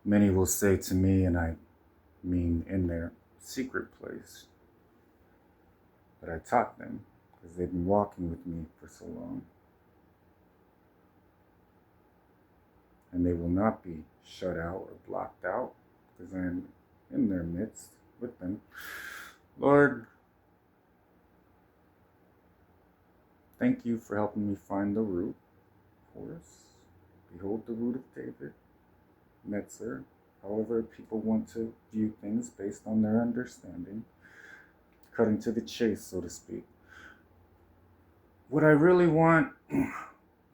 Many will say to me, and I mean in their secret place, but I taught them because they've been walking with me for so long. And they will not be shut out or blocked out because I am in their midst with them. Lord, thank you for helping me find the root for us. Behold the root of David, Metzer, however people want to view things based on their understanding, cutting to the chase, so to speak. What I really want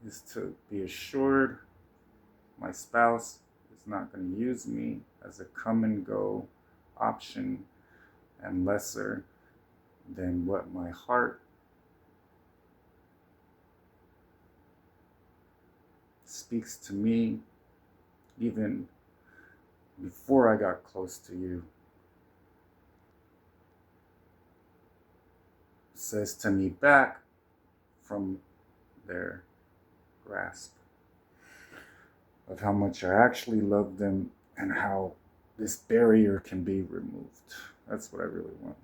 is to be assured my spouse is not going to use me as a come and go option and lesser than what my heart speaks to me even before I got close to you. Says to me back from their grasp of how much I actually love them and how this barrier can be removed. That's what I really want.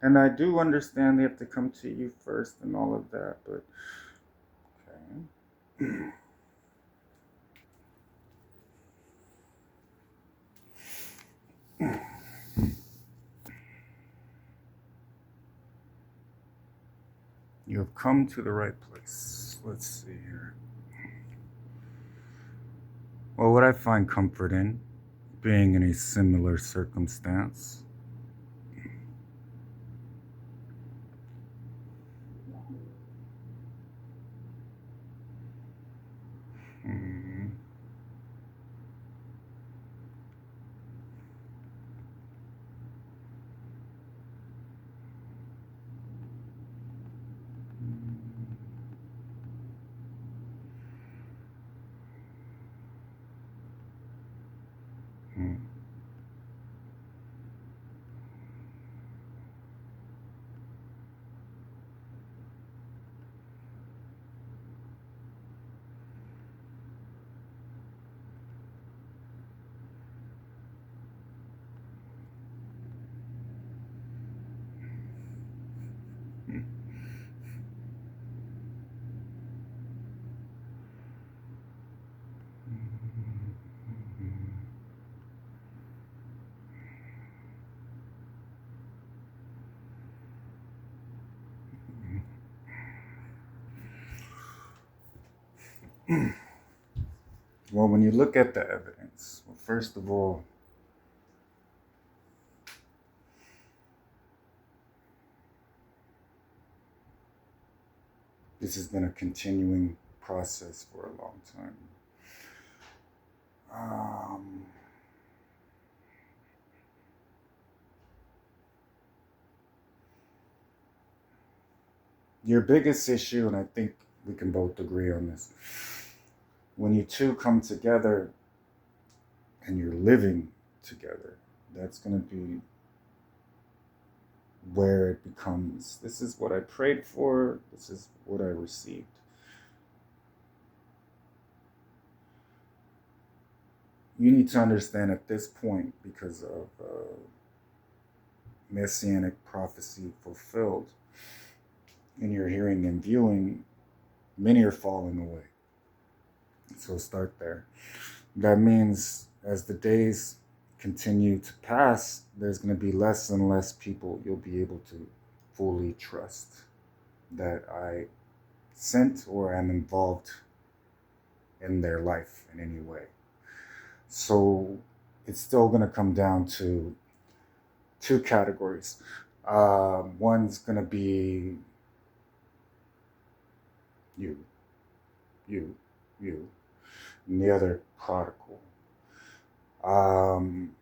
And I do understand they have to come to you first and all of that, but okay. You have come to the right place. Let's see here. Well, what I find comfort in, being in a similar circumstance, hmm, hmm, well, when you look at the evidence, well, first of all, this has been a continuing process for a long time. Um, your biggest issue, and I think we can both agree on this, when you two come together and you're living together, that's going to be where it becomes, this is what I prayed for, this is what I received. You need to understand at this point, because of messianic prophecy fulfilled in your hearing and viewing, many are falling away. So start there. That means as the days continue to pass, there's going to be less and less people you'll be able to fully trust that I sent or am involved in their life in any way. So it's still going to come down to two categories. One's going to be you, you, you, and the other prodigal.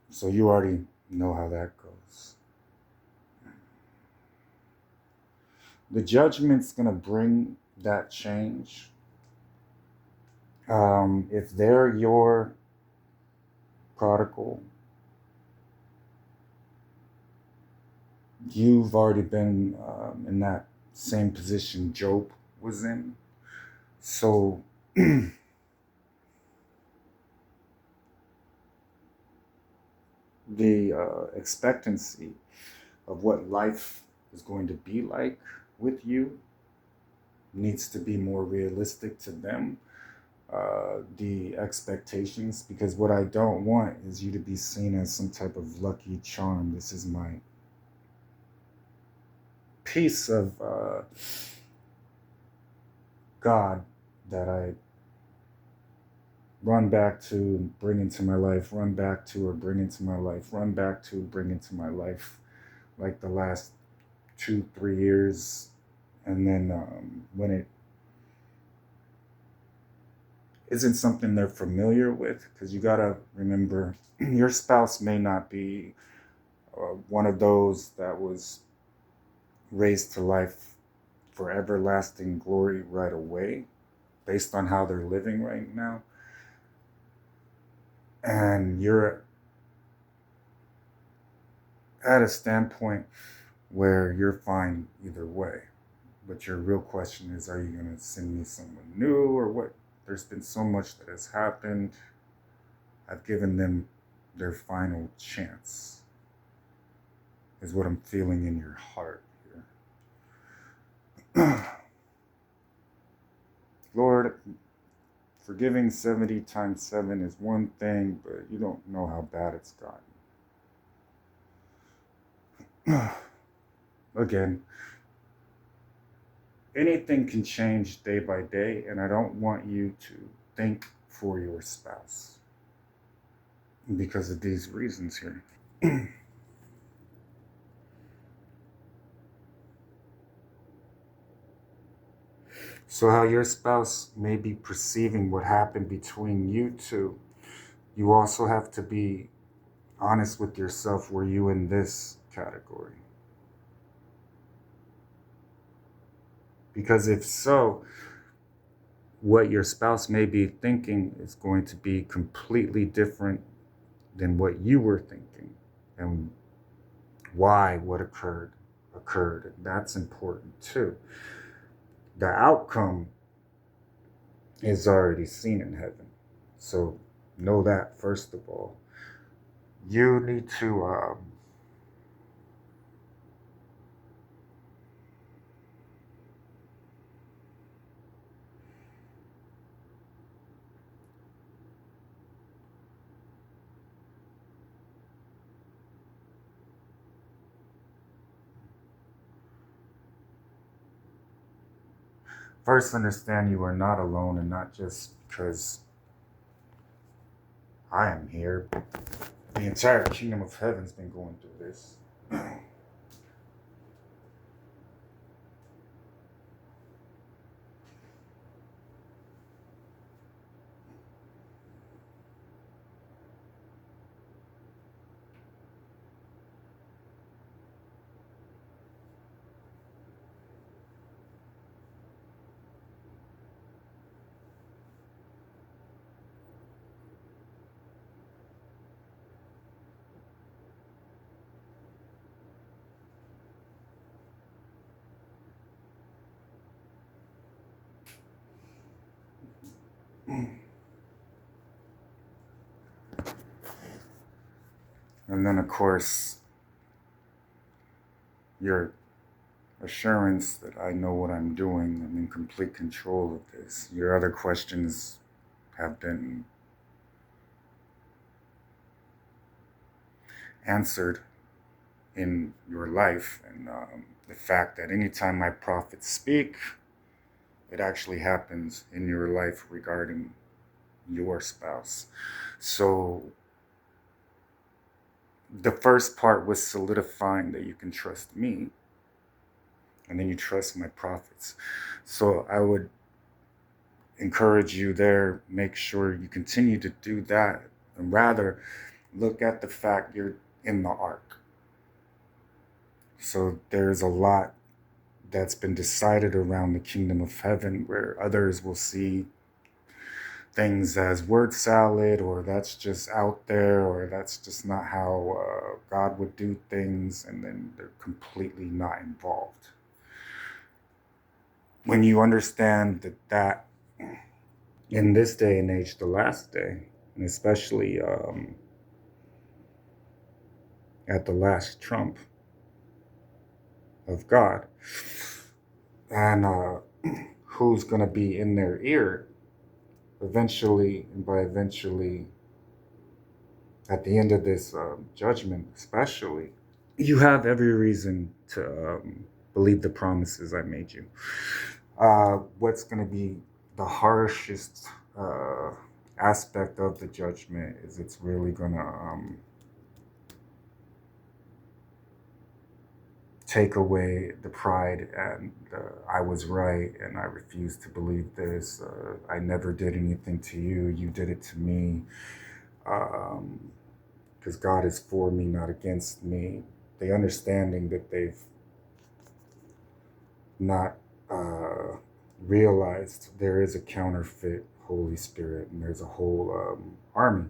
So you already know how that goes. The judgment's going to bring that change. If they're your prodigal, you've already been in that same position Job was in. So the expectancy of what life is going to be like with you needs to be more realistic to them. The expectations, because what I don't want is you to be seen as some type of lucky charm. This is my piece of God that I run back to, bring into my life, run back to, or bring into my life, run back to, bring into my life, like the last 2, 3 years. And then when it isn't something they're familiar with, because you got to remember your spouse may not be one of those that was raised to life for everlasting glory right away based on how they're living right now. And you're at a standpoint where you're fine either way. But your real question is, are you going to send me someone new or what? There's been so much that has happened. I've given them their final chance, is what I'm feeling in your heart here. Lord, forgiving 70 times 7 is one thing, but you don't know how bad it's gotten. Again, anything can change day by day, and I don't want you to think for your spouse because of these reasons here. So, how your spouse may be perceiving what happened between you two, you also have to be honest with yourself. Were you in this category? Because if so, what your spouse may be thinking is going to be completely different than what you were thinking, and why what occurred. And that's important too. The outcome is already seen in heaven. So know that first of all. You need to first understand you are not alone, and not just because I am here. The entire kingdom of heaven's been going through this. And then, of course, your assurance that I know what I'm doing. I'm in complete control of this. Your other questions have been answered in your life. And the fact that anytime my prophets speak, it actually happens in your life regarding your spouse. So the first part was solidifying that you can trust me, and then you trust my prophets. So I would encourage you there, make sure you continue to do that, and rather look at the fact you're in the ark. So there's a lot that's been decided around the kingdom of heaven where others will see things as word salad, or that's just out there, or that's just not how God would do things, and then they're completely not involved. When you understand that in this day and age, the last day, and especially at the last trump of God, and who's going to be in their ear eventually, and by eventually, at the end of this judgment, especially, you have every reason to believe the promises I made you. What's going to be the harshest aspect of the judgment is it's really going to take away the pride and I was right and I refuse to believe this. I never did anything to you. You did it to me. Because God is for me, not against me. The understanding that they've not realized there is a counterfeit Holy Spirit and there's a whole army.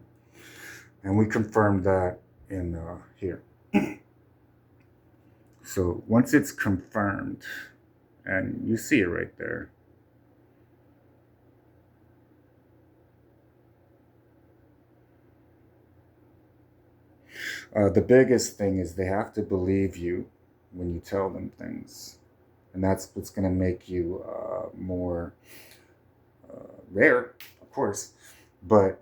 And we confirmed that in here. So once it's confirmed, and you see it right there, the biggest thing is they have to believe you when you tell them things. And that's what's going to make you more rare, of course, but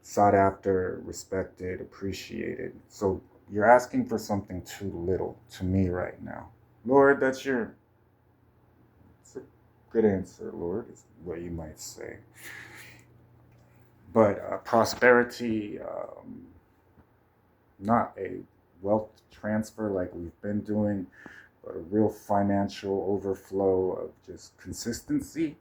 sought after, respected, appreciated. So you're asking for something too little to me right now. Lord, it's a good answer, Lord, is what you might say. But prosperity, not a wealth transfer like we've been doing, but a real financial overflow of just consistency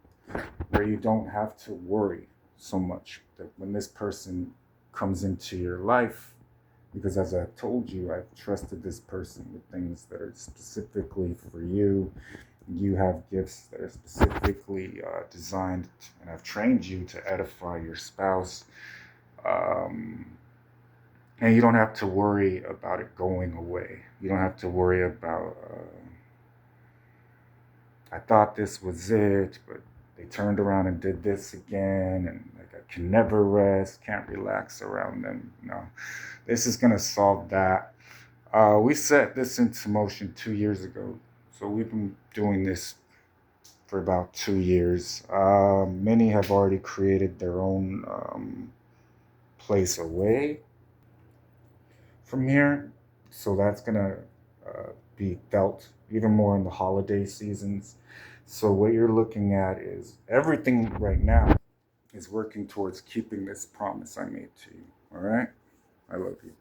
where you don't have to worry so much that when this person comes into your life, because as I told you, I've trusted this person with things that are specifically for you. You have gifts that are specifically designed, and I've trained you to edify your spouse. And you don't have to worry about it going away. You don't have to worry about, I thought this was it, but they turned around and did this again, and like I can never rest, can't relax around them. No, this is going to solve that. We set this into motion 2 years ago, so we've been doing this for about 2 years. Many have already created their own place away from here, so that's going to be felt even more in the holiday seasons. So what you're looking at is everything right now is working towards keeping this promise I made to you. All right? I love you.